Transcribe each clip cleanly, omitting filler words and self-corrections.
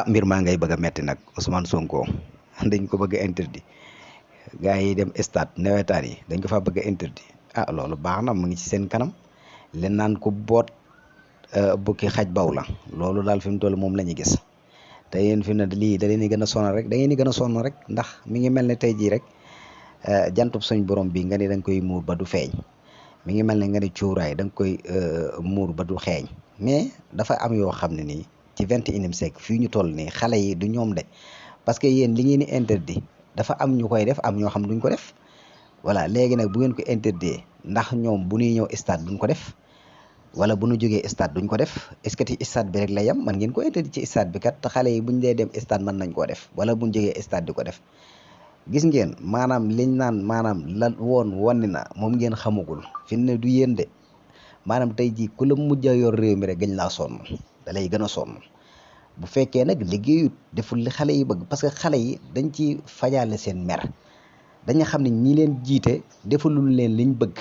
mbir maa ngay bëgg a metti nag Ousmane Sonko dañ ko bëgg a interdit gars yi dem stade nawetaan yi dañ ko fa bëgg a interdit loolu baax na mu ngi ci seen kanam leen naan ko boot bukki xaj baw la loolu daal fi mu toll moom la ñu gis te yéen fi ne lii da leen di gën a sonal rek da ngeen di gën a sonn rek ndax mi ngi mel ne tey jii rek jantub suñ borom bi nga ni da nga koy muur ba du feeñ mi ngi mel ne nga ni cuuraay da nga koy muur ba du xeeñ mais dafa am yoo xam ne nii ci 21e siècle fii ñu toll nii xale yi du ñoom de parce que yéen li ngeen di interdit dafa am ñu koy def am ñoo xam duñ ko def voilà léegi nag bu ngeen ko interdit ndax ñoom bu ñuy ñëw stade duñ ko def wala bu ñu jógee stade duñ ko def est-ce que ci stade bi rek la yem man ngeen ko interdit ci stade bi kat te xale yi buñ dee dem stade mën nañ koo def wala buñ jógee stade di ko def gis ngeen maanaam liñ naan maanaam la woon wonni na moom ngeen xamugul fi ne du yéen de maanaam tey jii ku la mujj a yor réew mi rek gañ laa sonn da lay gën a sonn bu fekkee nag liggéeyut deful li xale yi bëgg parce que xale yi dañ ci fajaale seen mer dañu xam ne ñi leen jiite defalul leen liñ bëgg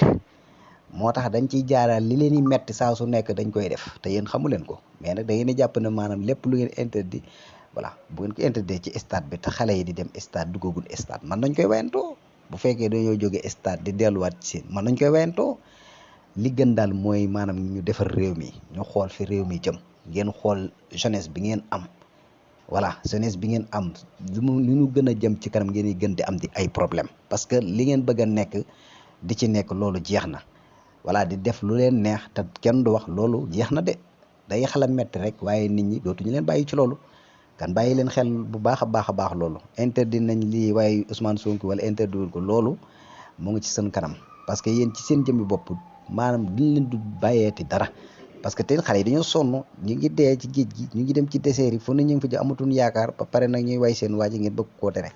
moo tax dañ ciy jaaraal li leen di metti saa su nekk dañ koy def te yéen xamu leen ko mais nag da ngeen di jàpp ne maanaam lépp lu ngeen interdit voilà bu ngeen ko interdit ci stade bi te xale yi di dem stade duggagul stade man nañ koy wayantoo bu fekkee dañoo jóge stade di delluwaat ci seen man nañ koy wayantoo li gën daal mooy maanaam ñu defar réew mi ñu xool fi réew mi jëm ngeen xool jeunesse bi ngeen am voilà jeunesse bi ngeen am lu ñu gën a jëm ci kanam ngeen di gën di am di ay problème parce que li ngeen bëgg a nekk di ci nekk loolu jeex na voilà di def lu leen neex te kenn du wax loolu jeex na de day xala metti rek waaye nit ñi dootuñu leen bàyyi ci loolu kan bàyyi leen xel bu baax a baax loolu interdit nañ lii waaye Ousmane Sonko wala interdit wul ko loolu mu ngi ci seen kanam parce que yéen ci seen jëmmi bopp maanaam duñ leen du bàyyeeti dara parce que tey xale yi dañoo sonn ñu ngi dee ci géej gi ñu ngi dem ci désert yi fu ne ñu ngi fa ji amatuñ yaakaar ba pare nag ñuy way seen waa ji ngeen bëgg koo tere